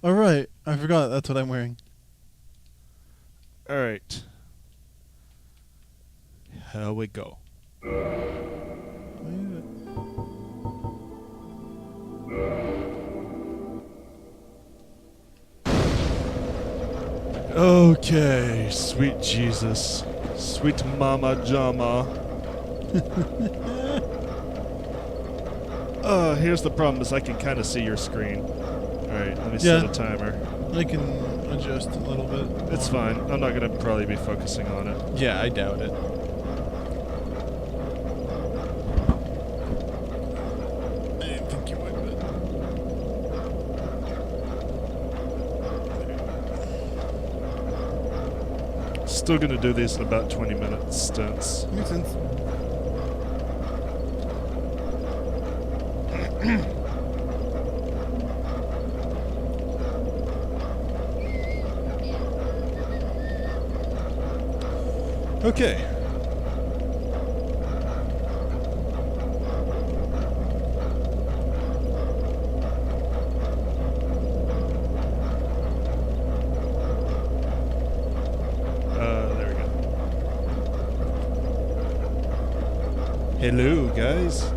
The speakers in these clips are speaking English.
All right, I forgot. That's what I'm wearing. All right. Here we go. Okay, sweet Jesus. Sweet Mama Jama. Here's the problem is I can kind of see your screen. Alright, let me set a timer. I can adjust a little bit. It's fine. I'm not going to probably be focusing on it. Yeah, I doubt it. I didn't think you would, but... Still going to do these in about 20 minute stints. Makes sense. Okay. There we go. Hello, guys.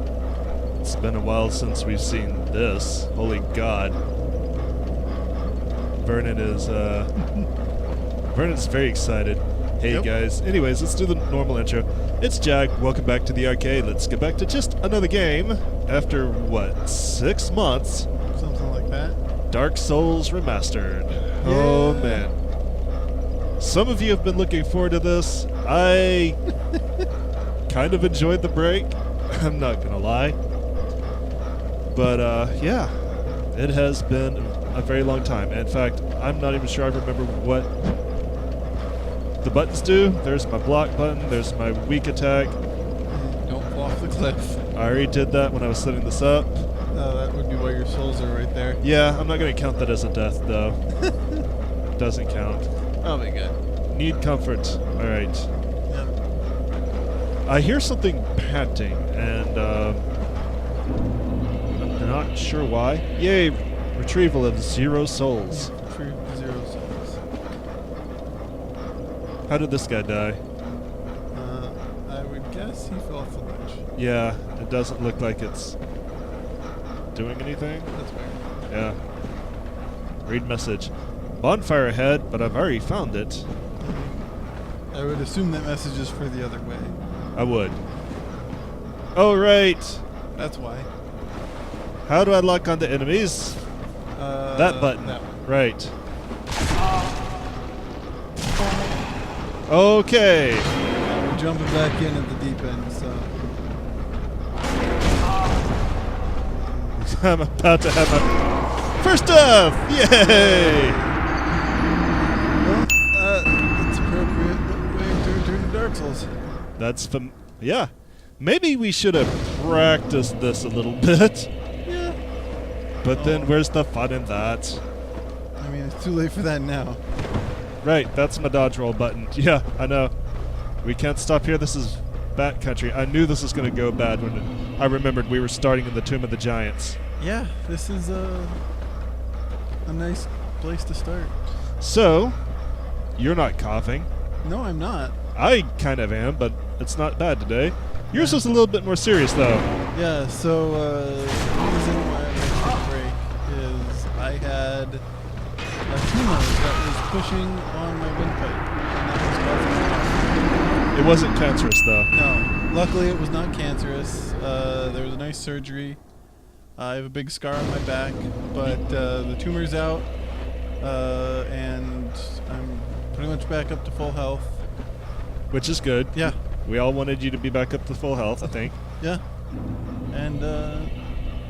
It's been a while since we've seen this. Holy God. Vernon is, Vernon's very excited. Hey guys. Anyways, let's do the normal intro. It's Jack. Welcome back to the arcade. Let's get back to just another game. After, what, 6 months? Something like that. Dark Souls Remastered. Yeah. Oh, man. Some of you have been looking forward to this. I kind of enjoyed the break. I'm not going to lie. But, yeah. It has been a very long time. In fact, I'm not even sure I remember what the buttons do. There's my block button. There's my weak attack. Don't fall off the cliff. I already did that when I was setting this up. That would be why your souls are right there. Yeah, I'm not going to count that as a death, though. Doesn't count. That'll be good. Need comfort. All right. Yep. I hear something panting, and I'm not sure why. Yay! Retrieval of 0 souls. Retrieve 0 souls. How did this guy die? I would guess he fell off the ledge. Yeah, it doesn't look like it's doing anything. That's weird. Yeah. Read message. Bonfire ahead, but I've already found it. I would assume that message is for the other way. I would. Oh, right. That's why. How do I lock onto enemies? That button. That one. Right. Okay. We're jumping back in at the deep end, so... I'm about to have my first death! Yay! Well, it's appropriate way to return to Dark Souls. That's yeah. Maybe we should have practiced this a little bit. Yeah. But then where's the fun in that? I mean, it's too late for that now. Right, that's my dodge roll button. Yeah, I know. We can't stop here. This is backcountry. I knew this was going to go bad when I remembered we were starting in the Tomb of the Giants. Yeah, this is a nice place to start. So, you're not coughing. No, I'm not. I kind of am, but it's not bad today. Yours was a little bit more serious, though. Yeah, so the reason why I took a break is I had a tumor that was pushing on my windpipe, and that was causing It wasn't cancerous, though. No, luckily it was not cancerous. There was a nice surgery. I have a big scar on my back, but the tumor's out, and I'm pretty much back up to full health. Which is good. Yeah. We all wanted you to be back up to full health, I think. Yeah. And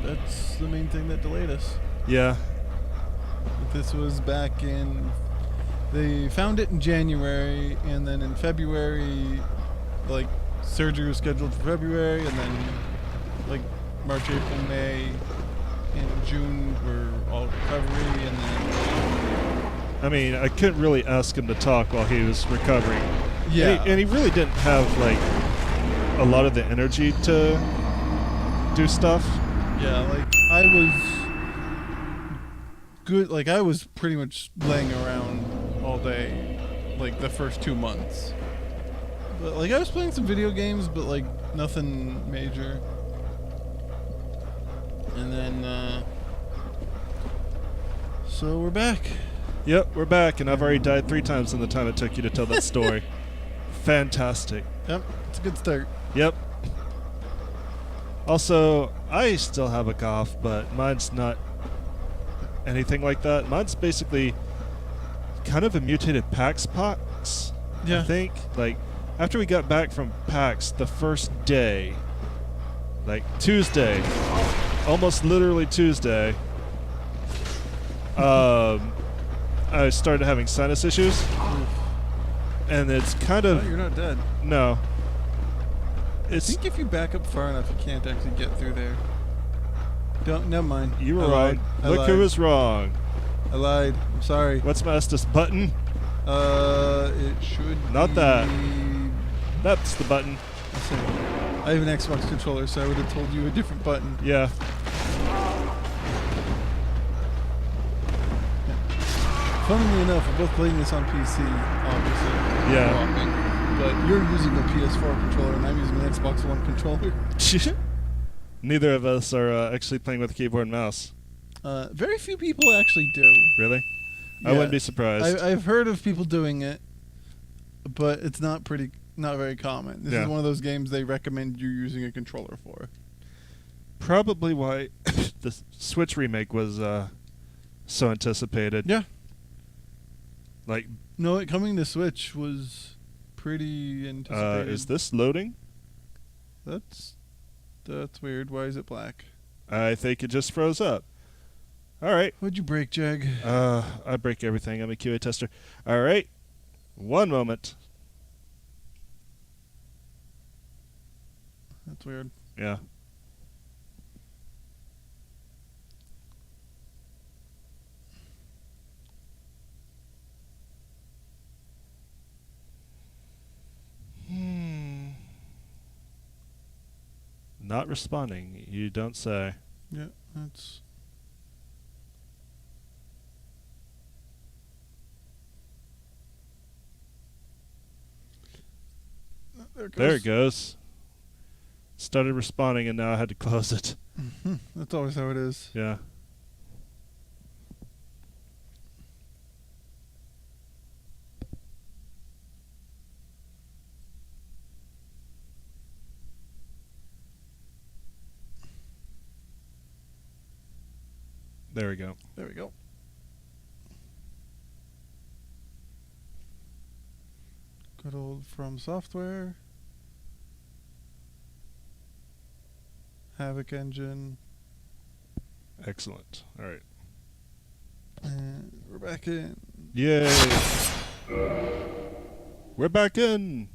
that's the main thing that delayed us. Yeah. This was back in... They found it in January, and then in February, like, surgery was scheduled for February, and then, like, March, April, May, and June were all recovery, and then... I mean, I couldn't really ask him to talk while he was recovering. Yeah. And he really didn't have, like, a lot of the energy to do stuff. Yeah, like, I was good. Like, I was pretty much laying around all day, like, the first 2 months. But, like, I was playing some video games, but, like, nothing major. And then, so we're back. Yep, we're back, and I've already died 3 times in the time it took you to tell that story. Fantastic. Yep, it's a good start. Yep. Also, I still have a cough, but mine's not anything like that. Mine's basically kind of a mutated PAX pox, Yeah. I think. Like, after we got back from PAX the first day, like Tuesday, almost literally Tuesday, I started having sinus issues. And it's kind of... Oh, you're not dead. No. I think if you back up far enough, you can't actually get through there. Don't. Never mind. You were I wrong. lied. I Look lied. who was wrong. I lied. I'm sorry. What's Master's button? It should Not be... that. That's the button. I have an Xbox controller, so I would have told you a different button. Yeah. Funnily enough, we're both playing this on PC, obviously. Yeah. Swapping. But you're using a PS4 controller, and I'm using an Xbox One controller. Neither of us are actually playing with a keyboard and mouse. Very few people actually do. Really? I Yeah. wouldn't be surprised. I've heard of people doing it, but it's not very common. This Yeah. is one of those games they recommend you using a controller for. Probably why the Switch remake was so anticipated. Yeah. Like, No, it coming to Switch was pretty anticipated. is this loading? That's weird. Why is it black? I think it just froze up. All right. What'd you break, Jag? I break everything. I'm a QA tester. All right. One moment. That's weird. Yeah. Not responding. You don't say. Yeah, that's... There it goes. Started responding, and now I had to close it. That's always how it is. Yeah. There we go. There we go. Good old From Software. Havoc Engine. Excellent. All right. And we're back in. Yay. We're back in.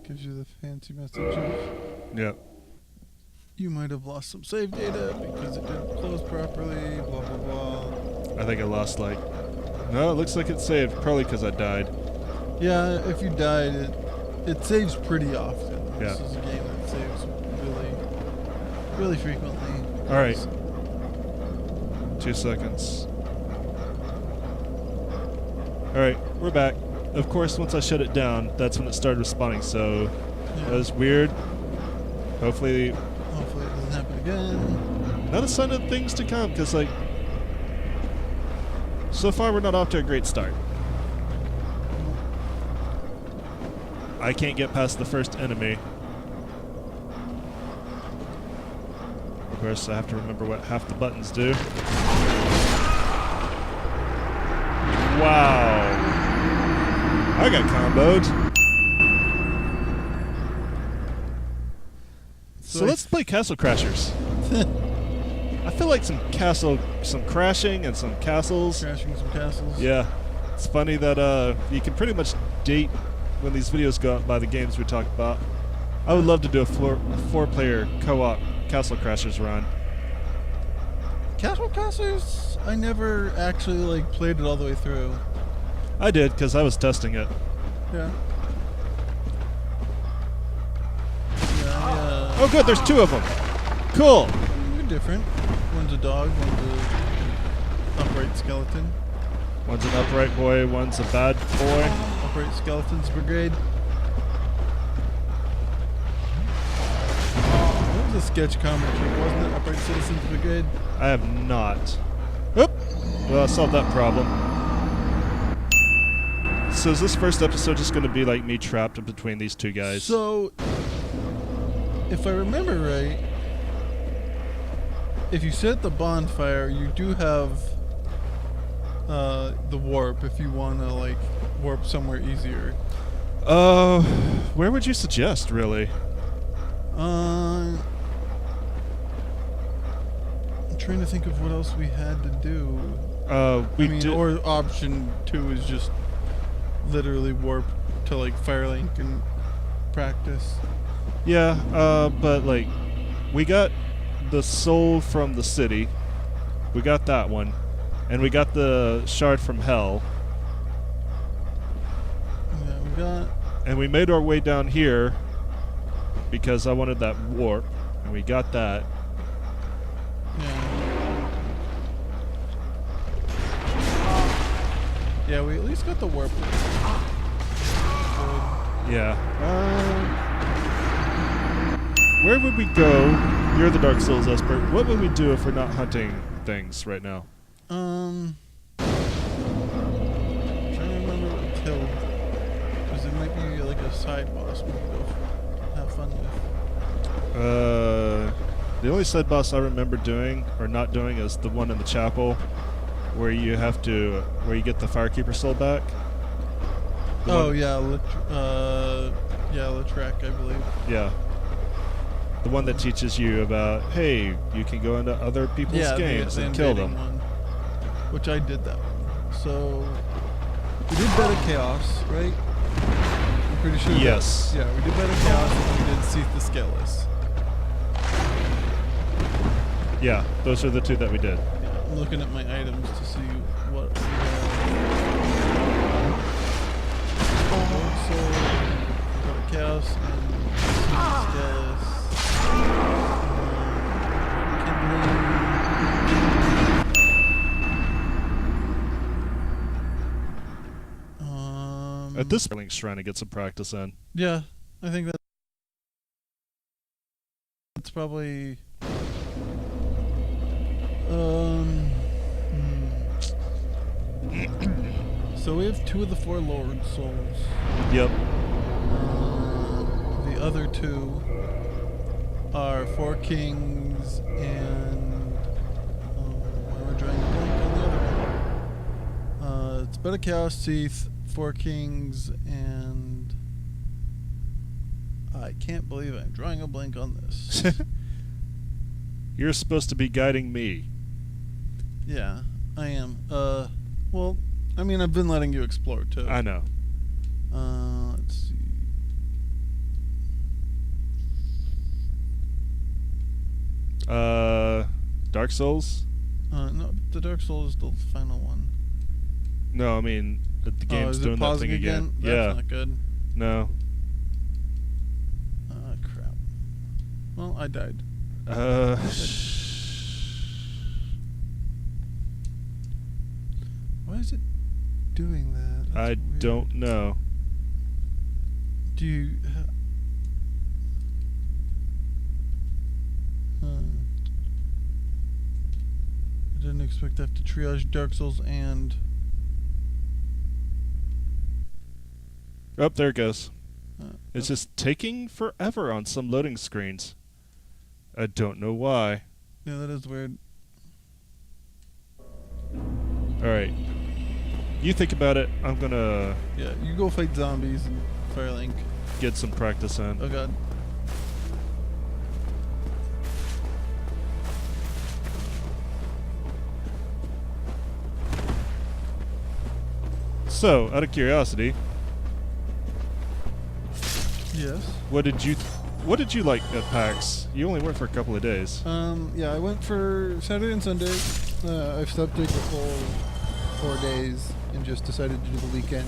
Gives you the fancy message of Yep. you might have lost some save data because it didn't close properly, blah, blah, blah. I think I lost like... No, it looks like it saved. Probably because I died. Yeah, if you died, it saves pretty often. Yeah. This is a game that saves really frequently. All right. 2 seconds. All right, we're back. Of course, once I shut it down, that's when it started responding, so that was weird. Hopefully it doesn't happen again. not a sign of things to come, because, like, so far we're not off to a great start. I can't get past the first enemy. Of course, I have to remember what half the buttons do. Wow. I got comboed. So let's play Castle Crashers. I feel like some crashing and some castles. Crashing some castles. Yeah. It's funny that you can pretty much date when these videos go out by the games we talk about. I would love to do a four-player co-op Castle Crashers run. Castle Crashers, I never actually like played it all the way through. I did, because I was testing it. Yeah. Oh, good, there's 2 of them. Cool. They're different. One's a dog, one's a upright skeleton. One's an upright boy, one's a bad boy. Upright Skeletons Brigade. That was a sketch comic, wasn't it? Upright Citizens Brigade. I have not. Oop! Well, I solved that problem. So is this first episode just going to be like me trapped in between these two guys? So, if I remember right, if you set the bonfire, you do have the warp if you want to like warp somewhere easier. Where would you suggest, really? I'm trying to think of what else we had to do. Or option 2 is just literally warp to like Firelink and practice. Yeah, but like, we got the soul from the city. We got that one. And we got the shard from hell. Yeah, we got... And we made our way down here because I wanted that warp. And we got that. Yeah. Yeah, we at least got the warp. Yeah. Where would we go? You're the Dark Souls expert. What would we do if we're not hunting things right now? I'm trying to remember what we killed. Because it might be like a side boss we could go have fun with. The only side boss I remember doing, or not doing, is the one in the chapel where you have to, where you get the Firekeeper soul back. Latrek, I believe. Yeah. The one that teaches you about, hey, you can go into other people's games and kill them. One, which I did that one. So, we did Beta Chaos, right? I'm pretty sure. Yes. Yeah, we did Beta Chaos and we did Seath the Scaleless. Yeah, those are the two that we did. Yeah, I'm looking at my items to see what we have. So, Beta Chaos and Seath the Scaleless. At this point, Link's trying to get some practice in. Yeah, I think that's probably. So we have 2 of the 4 Lord Souls. Yep. The other 2 are 4 Kings and. Why am I drawing a blank on the other one? It's Beta Chaos, Seath, 4 Kings, and I can't believe I'm drawing a blank on this. You're supposed to be guiding me. Yeah, I am. Well, I mean, I've been letting you explore too. I know. Let's see. Dark Souls? No, the Dark Souls is the final one. No, I mean, the game's is doing it that pausing thing again. That's Yeah. not good. No. Crap. Well, I died. Why is it doing that? That's I weird. don't know. Do you... I didn't expect to have to triage Dark Souls and... Oh, there it goes. It's okay. just taking forever on some loading screens. I don't know why. Yeah, that is weird. Alright. You think about it. I'm gonna Yeah, you go fight zombies and Firelink. get some practice in. Oh god. So, out of curiosity, Yes. what did you like at PAX? You only went for a couple of days. Yeah, I went for Saturday and Sunday. I've stopped doing the full 4 days and just decided to do the weekend.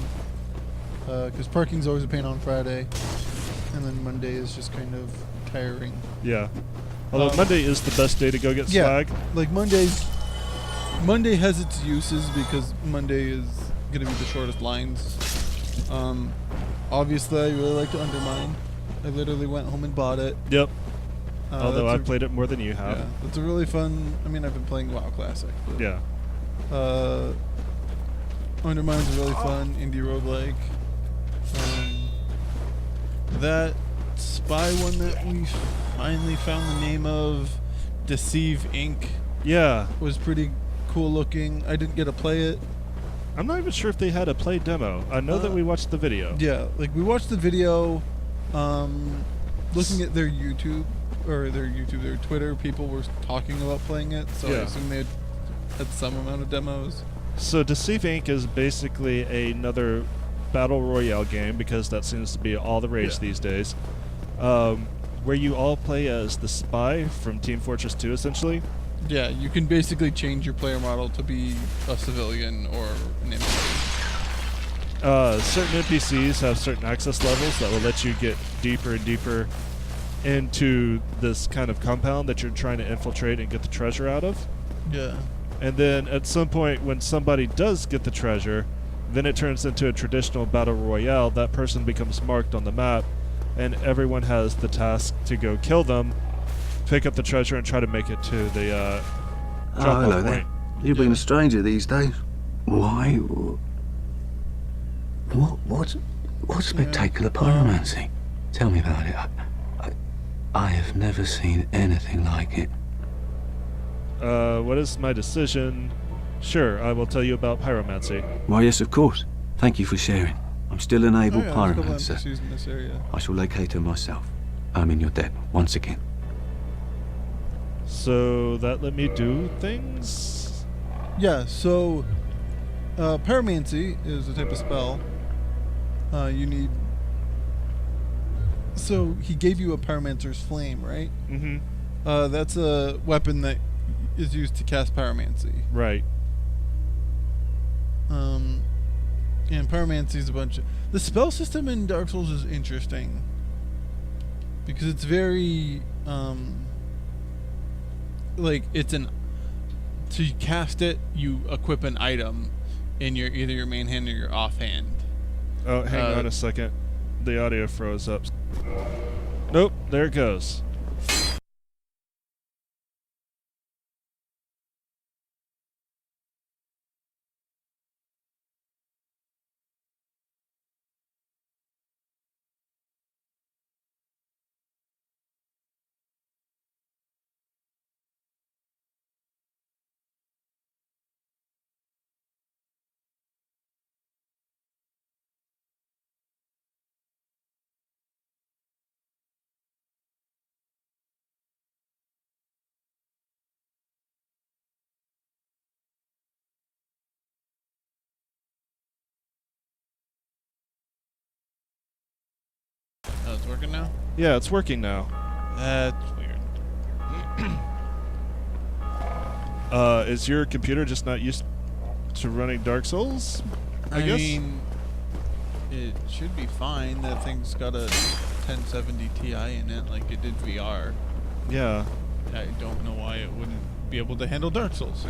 Because parking's always a pain on Friday. And then Monday is just kind of tiring. Yeah. Although Monday is the best day to go get Yeah, swag. like Mondays, Monday has its uses because Monday is gonna be the shortest lines. Obviously, I really like to Undermine. I literally went home and bought it. Yep. Although that's I've played it more than you have. Yeah, it's a really fun. I mean, I've been playing WoW Classic. But, Yeah. Undermine's a really fun indie roguelike. That spy one that we finally found the name of, Deceive Inc. Yeah. was pretty cool looking. I didn't get to play it. I'm not even sure if they had a play demo. I know that we watched the video. Yeah, like we watched the video, looking at their their Twitter, people were talking about playing it, so I Yeah. assume they had some amount of demos. So Deceive Inc. is basically another battle royale game, because that seems to be all the rage these days, where you all play as the spy from Team Fortress 2, essentially. Yeah, you can basically change your player model to be a civilian or an NPC. Certain NPCs have certain access levels that will let you get deeper and deeper into this kind of compound that you're trying to infiltrate and get the treasure out of. Yeah. And then at some point, when somebody does get the treasure, then it turns into a traditional battle royale. That person becomes marked on the map, and everyone has the task to go kill them, pick up the treasure, and try to make it to the drop-off hello there. point. You've been a stranger these days. Why? What's spectacular pyromancy? Tell me about it. I have never seen anything like it. What is my decision? Sure, I will tell you about pyromancy. Why, yes, of course. Thank you for sharing. I'm still an able There's a couple pyromancer. NPCs in this area. I shall locate her myself. I'm in your debt once again. So that let me do things? Yeah, so pyromancy is a type of spell. You need. So he gave you a pyromancer's flame, right? Mm-hmm. That's a weapon that is used to cast pyromancy. Right. And pyromancy is a bunch of. The spell system in Dark Souls is interesting because it's very like it's an. To cast it, you equip an item in your either your main hand or your offhand. Oh, hang on a second. The audio froze up. Nope, there it goes. Oh, it's working now? Yeah, it's working now. That's weird. Is your computer just not used to running Dark Souls? I guess? mean, it should be fine. That thing's got a 1070 Ti in it, like it did VR. Yeah. I don't know why it wouldn't be able to handle Dark Souls.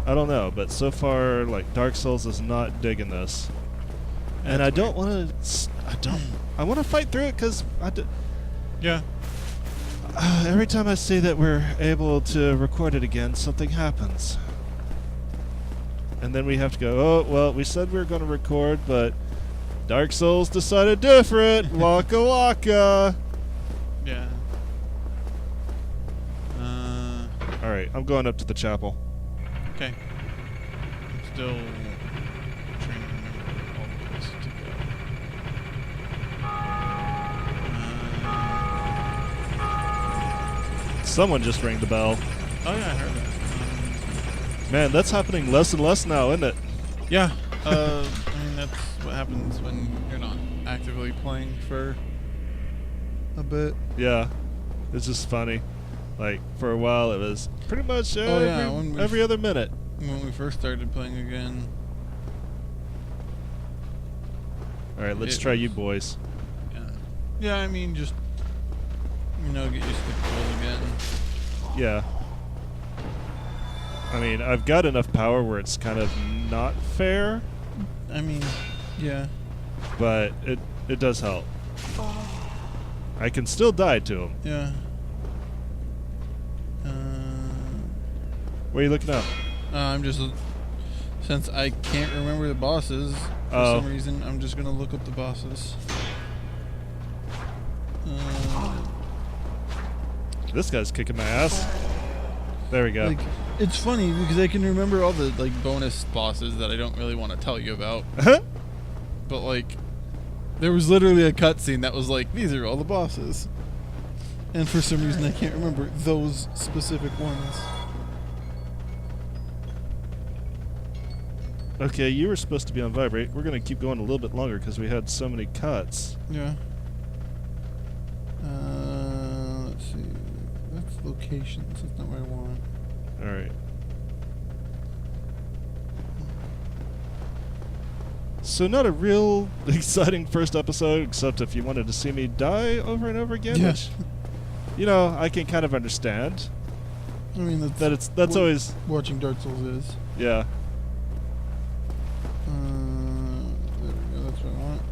I don't know, but so far, like, Dark Souls is not digging this. And I don't want to... I want to fight through it because Yeah. every time I see that we're able to record it again, something happens. And then we have to go, oh, well, we said we were going to record, but Dark Souls decided different. Waka waka. Yeah. All right, I'm going up to the chapel. Okay. I'm still training all the places to go. Someone just rang the bell. Oh yeah, I heard that. Man, that's happening less and less now, isn't it? Yeah. I mean, that's what happens when you're not actively playing for a bit. Yeah. It's just funny. Like, for a while, it was pretty much every other minute. When we first started playing again. All right, let's try you boys. Yeah. Yeah, I mean, just You know, get used to the controls again. Yeah. I mean, I've got enough power where it's kind of not fair, I mean, yeah. but it does help. I can still die to him. Yeah. What are you looking up? I'm just, since I can't remember the bosses for some reason, I'm just gonna look up the bosses. This guy's kicking my ass. There we go. Like, it's funny because I can remember all the like bonus bosses that I don't really want to tell you about. But like, there was literally a cutscene that was like, these are all the bosses, and for some reason I can't remember those specific ones. Okay, you were supposed to be on vibrate. We're gonna keep going a little bit longer because we had so many cuts. Yeah. Let's see. That's locations. That's not what I want. All right. So not a real exciting first episode, except if you wanted to see me die over and over again, Yeah. which, you know, I can kind of understand. I mean, That's what always, watching Dark Souls is. yeah. There we go. That's what I want.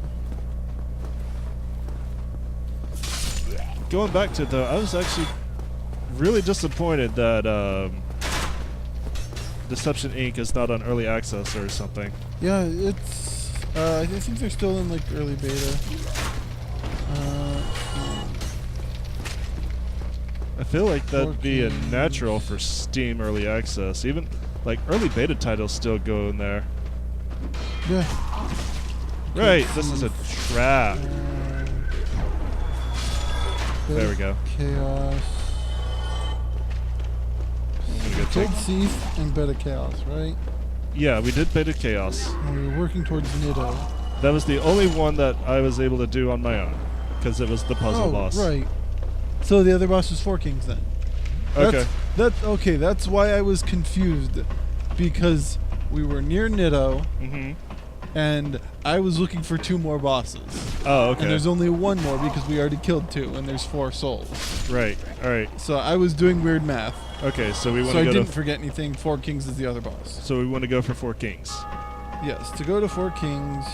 Going back to it though, I was actually really disappointed that Deception Inc. is not on early access or something. Yeah, it's. I think they're still in like early beta. I feel like that'd be a natural for Steam early access. Even like early beta titles still go in there. Yeah. Right, this is a trap. There we go. Chaos. I'm gonna go Cold take. Thief and Beta Chaos, right? Yeah, we did Beta Chaos. And we were working towards Niddo. That was the only one that I was able to do on my own, because it was the puzzle boss. Right. So the other boss was Four Kings then. Okay. That's okay. That's why I was confused, because we were near Niddo, Mm-hmm. and I was looking for 2 more bosses. Oh, okay. And there's only 1 more because we already killed 2, and there's 4 souls. Right. All right. So I was doing weird math. Okay. So we want So I to go didn't to. forget anything. Four Kings is the other boss. So we want to go for Four Kings. Yes, to go to Four Kings,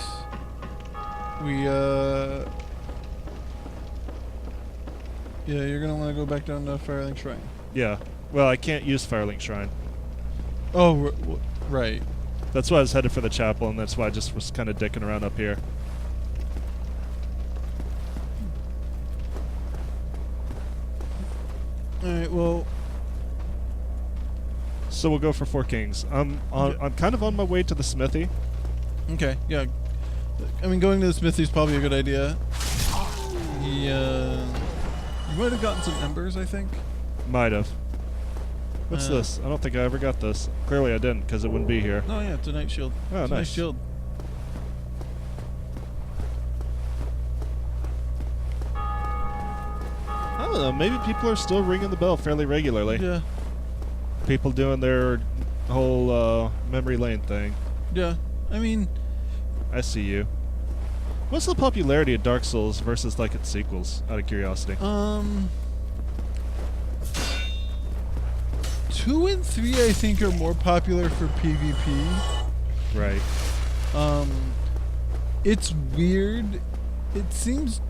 we yeah, you're gonna want to go back down to Firelink Shrine. Yeah. Well, I can't use Firelink Shrine. Oh, right. That's why I was headed for the chapel, and that's why I just was kind of dicking around up here. All right. Well, So we'll go for Four Kings. I'm kind of on my way to the smithy. okay. Yeah. I mean, going to the smithy is probably a good idea. Yeah. You might have gotten some embers, I think. Might have. What's Uh, this? I don't think I ever got this. Clearly I didn't, because it wouldn't be here. Oh yeah, it's a night shield. Oh, It's a nice nice. shield. I don't know. Maybe people are still ringing the bell fairly regularly. Yeah. People doing their whole memory lane thing. Yeah. I mean, I see you. What's the popularity of Dark Souls versus like its sequels? Out of curiosity. 2 and 3 I think are more popular for PvP. Right. It's weird. It seems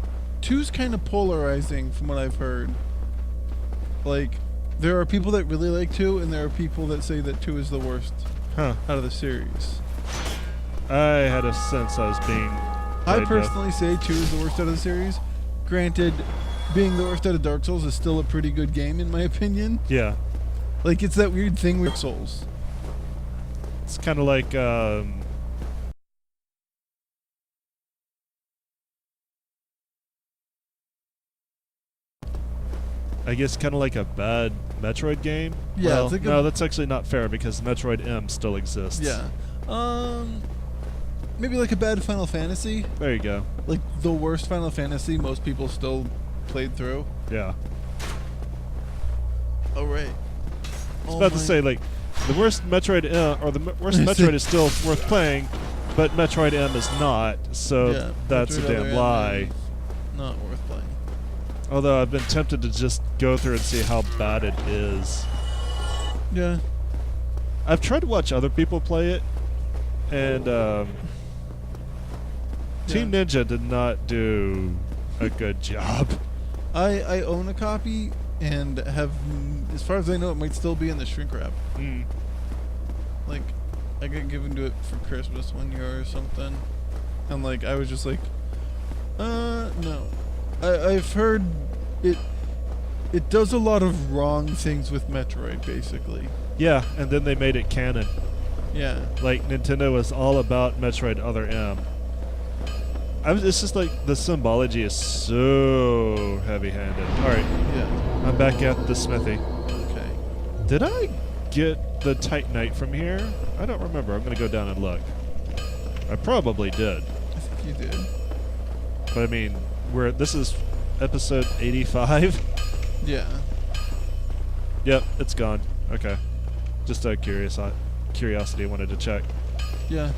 2's kind of polarizing from what I've heard. Like, there are people that really like 2, and there are people that say that 2 is the worst Huh. out of the series. I had a sense I was being. I played with. personally say 2 is the worst out of the series. Granted, being the worst out of Dark Souls is still a pretty good game in my opinion. Yeah. Like, it's that weird thing with Souls. It's kind of like. I guess kind of like a bad Metroid game. Yeah, Well, it's like no, that's actually not fair because Metroid M still exists. Yeah. Maybe like a bad Final Fantasy. There you go. Like the worst Final Fantasy most people still played through. Yeah. Oh right. I was about to say, like, the worst Metroid or the worst Metroid is still worth playing, but Metroid M is not, so that's a damn lie. Not worth playing. Although I've been tempted to just go through and see how bad it is. Yeah. I've tried to watch other people play it, and Team Ninja did not do a good job. I own a copy and have, as far as I know, it might still be in the shrink wrap. Mm. Like, I got given to it for Christmas one year or something, and like I was just like, no. I've heard it does a lot of wrong things with Metroid, basically. Yeah, and then they made it canon. Yeah. Like, Nintendo was all about Metroid Other M. It's just like the symbology is so heavy-handed. Alright, Yeah. I'm back at the smithy. Okay. Did I get the Titanite from here? I don't remember. I'm going to go down and look. I probably did. I think you did. But I mean, this is episode 85. Yeah. Yep, it's gone. Okay. Just out of curiosity, I wanted to check. Yeah.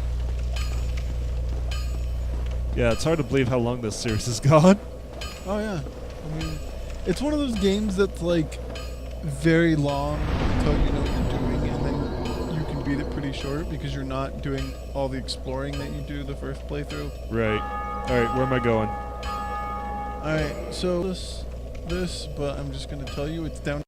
Yeah, it's hard to believe how long this series has gone. Oh yeah. I mean, it's one of those games that's like very long until you know what you're doing, and then you can beat it pretty short because you're not doing all the exploring that you do the first playthrough. Right. Alright, where am I going? Alright, so this, but I'm just gonna tell you it's down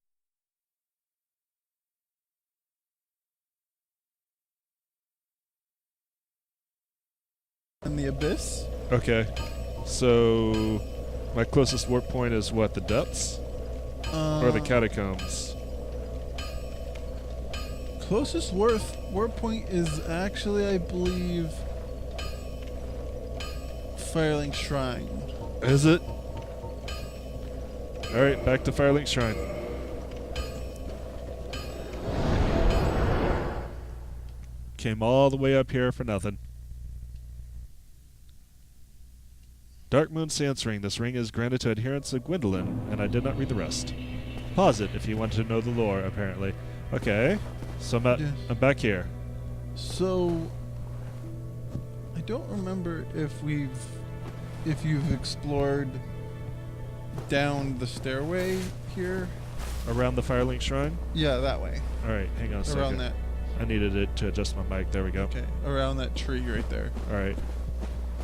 in the abyss. Okay. So, my closest warp point is what, the depths? Or the catacombs? Closest warp point is actually, I believe, Firelink Shrine. Is it? Alright, back to Firelink Shrine. Came all the way up here for nothing. Dark Moon Sans Ring. This ring is granted to adherents of Gwendolyn, and I did not read the rest. Pause it if you want to know the lore, apparently. Okay, so I'm back here. So, I don't remember if you've explored down the stairway here. Around the Firelink Shrine? Yeah, that way. Alright, hang on a second. Around that. I needed it to adjust my mic. There we go. Okay, around that tree right there. Alright.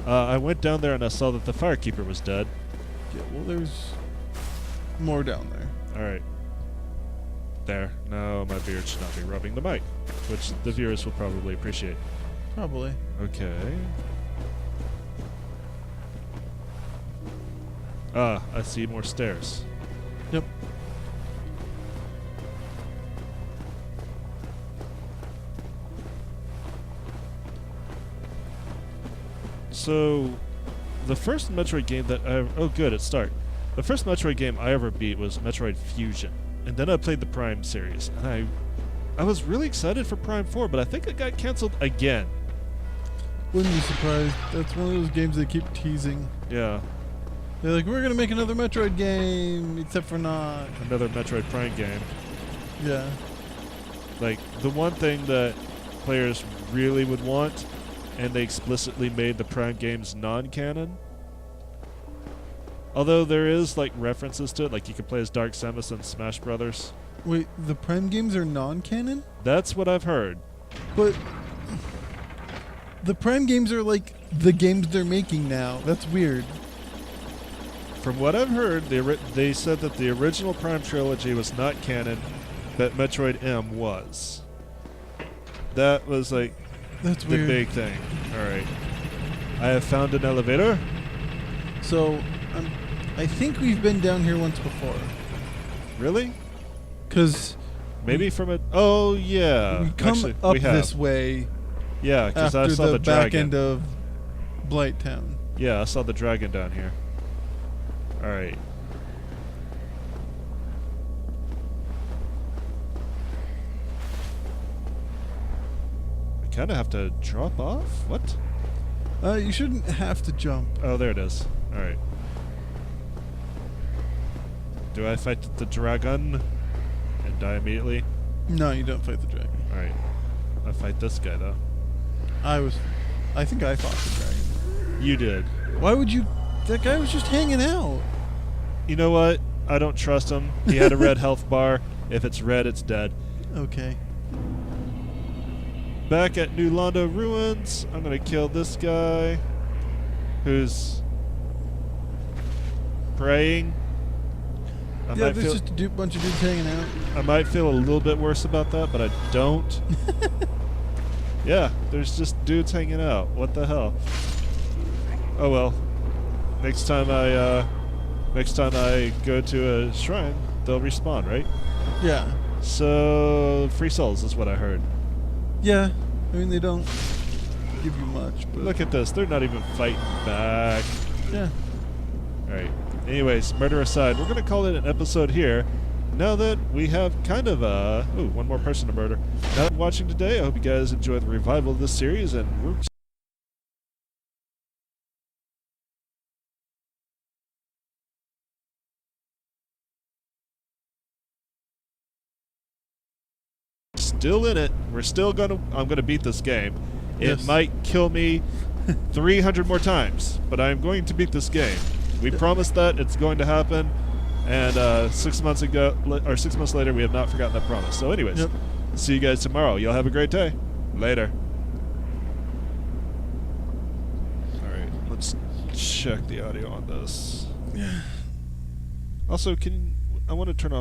I went down there and I saw that the Firekeeper was dead. Yeah, well, there's more down there. Alright. There. No, my beard should not be rubbing the mic, which the viewers will probably appreciate. Probably. Okay. Ah, I see more stairs. Yep. So, the first Metroid game that oh good, it's Start. The first Metroid game I ever beat was Metroid Fusion, and then I played the Prime series, and I was really excited for Prime 4, but I think it got canceled again. Wouldn't be surprised. That's one of those games they keep teasing. Yeah. They're like, we're gonna make another Metroid game, except for not. Another Metroid Prime game. Yeah. Like, the one thing that players really would want, and they explicitly made the Prime games non-canon. Although there is, like, references to it, like you can play as Dark Samus in Smash Brothers. Wait, the Prime games are non-canon? That's what I've heard. But the Prime games are like the games they're making now. That's weird. From what I've heard, they said that the original Prime trilogy was not canon, but Metroid M was. That was like That's the weird. big thing. Alright. I have found an elevator. So, I think we've been down here once before. Really? Because Maybe from a... Oh, yeah. we come Actually, up we have. this way Yeah, because I after saw the the back dragon. end of Blighttown. Yeah, I saw the dragon down here. Alright. I kind of have to drop off? What? You shouldn't have to jump. Oh, there it is. Alright. Do I fight the dragon and die immediately? No, you don't fight the dragon. Alright. I fight this guy, though. I think I fought the dragon. You did. Why would you... That guy was just hanging out. You know what? I don't trust him. He had a red health bar. If it's red, it's dead. Okay. Back at New Londo Ruins, I'm gonna kill this guy who's praying. Yeah, there's just a bunch of dudes hanging out. I might feel a little bit worse about that, but I don't. Yeah, there's just dudes hanging out. What the hell? Oh well. Next time I go to a shrine, they'll respawn, right? Yeah. So free souls is what I heard. Yeah. I mean, they don't give you much, but Look at this. They're not even fighting back. yeah. Alright. Anyways, murder aside, we're going to call it an episode here. Now that we have kind of a... Ooh, one more person to murder. Now that watching today, I hope you guys enjoyed the revival of this series, and we're still in it. We're still I'm gonna beat this game. Yes. It might kill me 300 more times, but I'm going to beat this game. We promised that it's going to happen, and 6 months later, we have not forgotten that promise. So, anyways, Yep. see you guys tomorrow. Y'all have a great day. Later. All right, let's check the audio on this. Yeah. Also, I want to turn off.